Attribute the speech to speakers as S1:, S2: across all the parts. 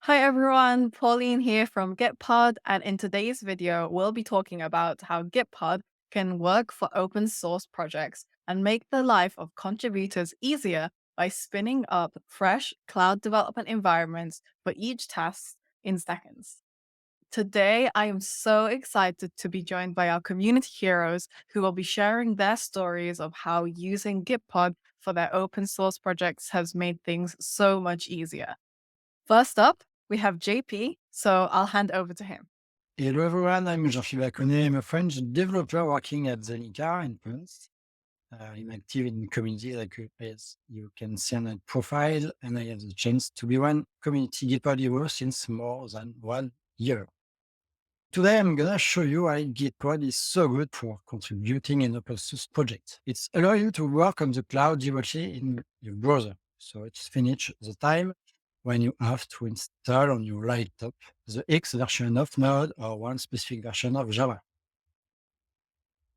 S1: Hi everyone, Pauline here from Gitpod, and in today's video, we'll be talking about how Gitpod can work for open source projects and make the life of contributors easier by spinning up fresh cloud development environments for each task in seconds. Today, I am so excited to be joined by our community heroes who will be sharing their stories of how using Gitpod for their open source projects has made things so much easier. First up, we have JP, so I'll hand over to him.
S2: Hello everyone, I'm Jean-Phi Baconnais. I'm a French developer working at Zenica in France. I'm active in community, like as you can see on my profile, and I have the chance to be one community Gitpod hero since more than 1 year. Today I'm gonna show you why Gitpod is so good for contributing in open source projects. It's allow you to work on the cloud directly in your browser, so it's finish the time when you have to install on your laptop the X version of Node or one specific version of Java.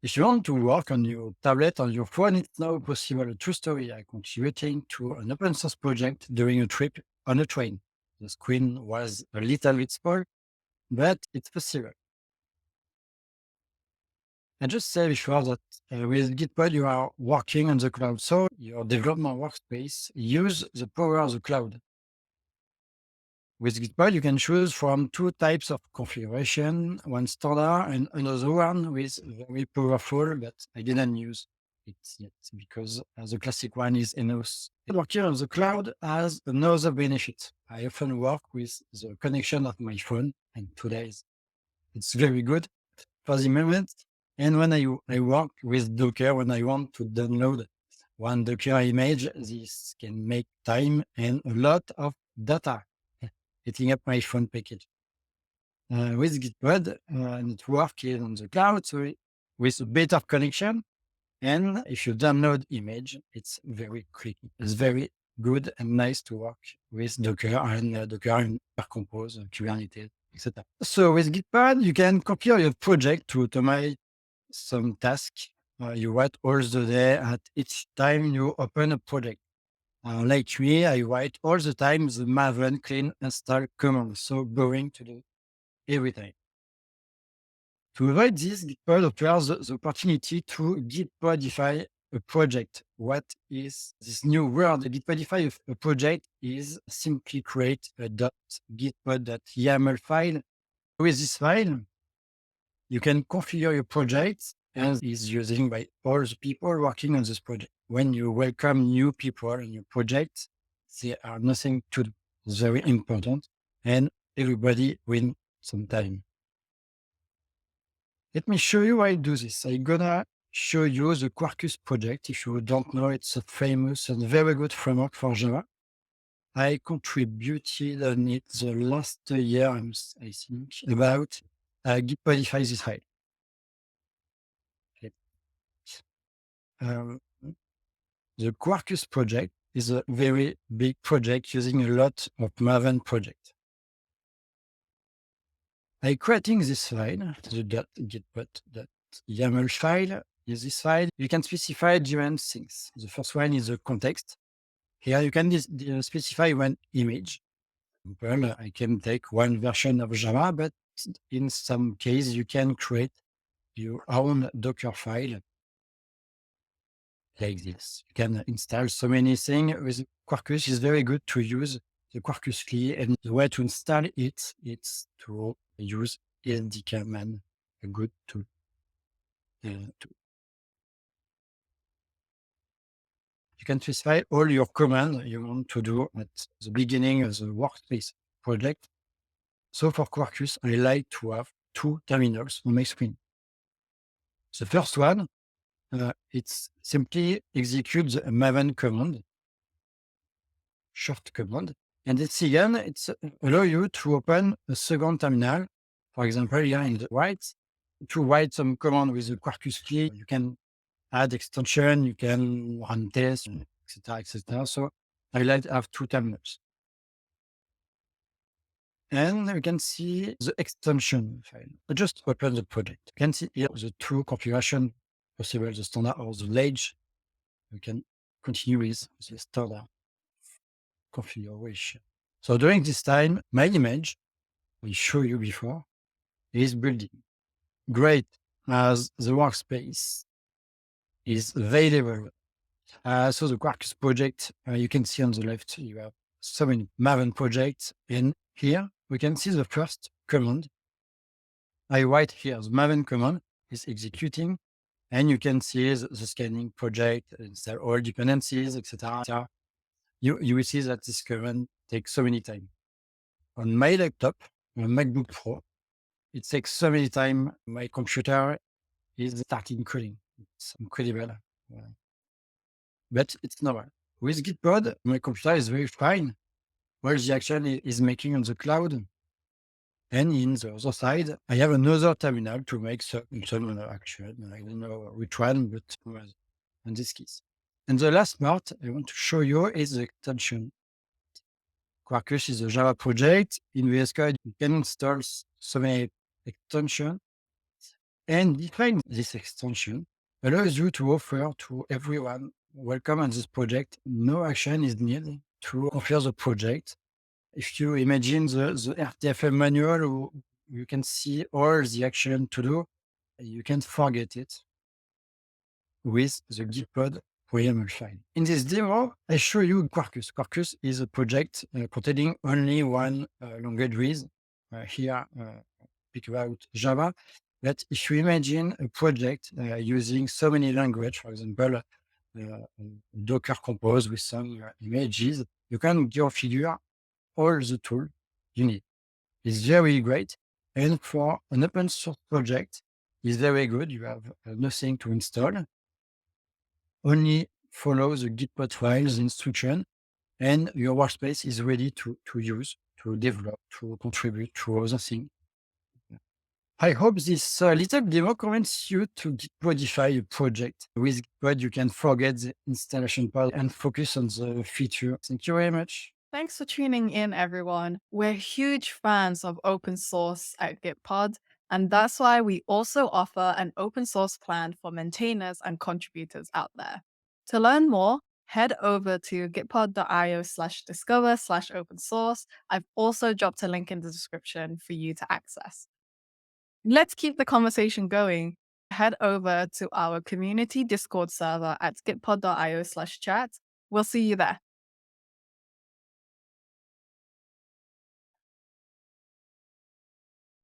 S2: If you want to work on your tablet or your phone, it's now possible. A true story. I contributing to an open source project during a trip on a train. The screen was a little bit small, but it's possible. I just say before that with Gitpod, you are working on the cloud. So your development workspace use the power of the cloud. With Gitpod, you can choose from two types of configuration, one standard and another one with very powerful, but I didn't use it yet because the classic one is enough. Working on the cloud has another benefit. I often work with the connection of my phone, and today it's very good for the moment. And when I work with Docker, when I want to download one Docker image, this can make time and a lot of data hitting up my phone package. With Gitpod, it works on the cloud, so with a better connection. And if you download image, it's very quick. It's very good and nice to work with Docker and Compose, Kubernetes, etc. So with Gitpod, you can compare your project to automate some task. You write all the day at each time you open a project. Like me, I write all the time the Maven clean install command. So boring to do everything. To avoid this, Gitpod offers the opportunity to Gitpodify a project. What is this new word? Gitpodify a project is simply create a .gitpod.yaml file. With this file, you can configure your project and is using by all the people working on this project. When you welcome new people in your project, there are nothing to do. It's very important and everybody win some time. Let me show you how I do this. I'm gonna show you the Quarkus project. If you don't know, it's a famous and very good framework for Java. I contributed on it the last year, I think, about Gitpodify this file. Okay. Um, the Quarkus project is a very big project using a lot of Maven project. I creating this file, the .gitpod.yaml file. In this file, you can specify different things. The first one is the context. Here you can specify one image. For example, I can take one version of Java, but in some case you can create your own Docker file like this. You can install so many things with Quarkus. It's very good to use the Quarkus key, and the way to install it is to use ESD command, a good tool. You can specify all your commands you want to do at the beginning of the workspace project. So for Quarkus, I like to have two terminals on my screen. The first one, it's simply execute the Maven command, short command. And the second, it's allow you to open a second terminal. For example, here in the right, to write some command with the Quarkus key, you can add extension, you can run tests, etc., etc. So I like to have two terminals. And we can see the extension file. I just open the project. You can see here the two configuration possible, the standard or the ledge. You can continue with the standard configuration. So during this time, my image, we show you before, is building. Great, as the workspace is available. So the Quarkus project, you can see on the left, you have so many Maven projects. And here we can see the first command. I write here, the Maven command is executing, and you can see the scanning project, install all dependencies, etc. You will see that this command takes so many time. On my laptop, a MacBook Pro, it takes so many time. My computer is starting coding. It's incredible. But it's normal. With Gitpod, my computer is very fine. While the action is making on the cloud. And in the other side, I have another terminal to make some action. I don't know which one, but was on this case. And the last part I want to show you is the extension. Quarkus is a Java project. In VS Code, you can install so many extensions. And define this extension allows you to offer to everyone welcome on this project. No action is needed to configure the project. If you imagine the RTFM manual, you can see all the action to do. You can't forget it with the Gitpod YAML file. In this demo, I show you Quarkus. Quarkus is a project containing only one language with here speak about Java. But if you imagine a project using so many languages, for example, Docker Compose with some images, you can configure all the tools you need. It's very great. And for an open source project, it's very good. You have nothing to install. Only follow the Gitpod files instruction, and your workspace is ready to use, to develop, to contribute to other things. I hope this little demo convinces you to Gitpodify a project. With Gitpod, you can forget the installation part and focus on the feature. Thank you very much.
S1: Thanks for tuning in, everyone. We're huge fans of open source at Gitpod, and that's why we also offer an open source plan for maintainers and contributors out there. To learn more, head over to gitpod.io/discover/open source. I've also dropped a link in the description for you to access. Let's keep the conversation going. Head over to our community Discord server at gitpod.io/chat. We'll see you there.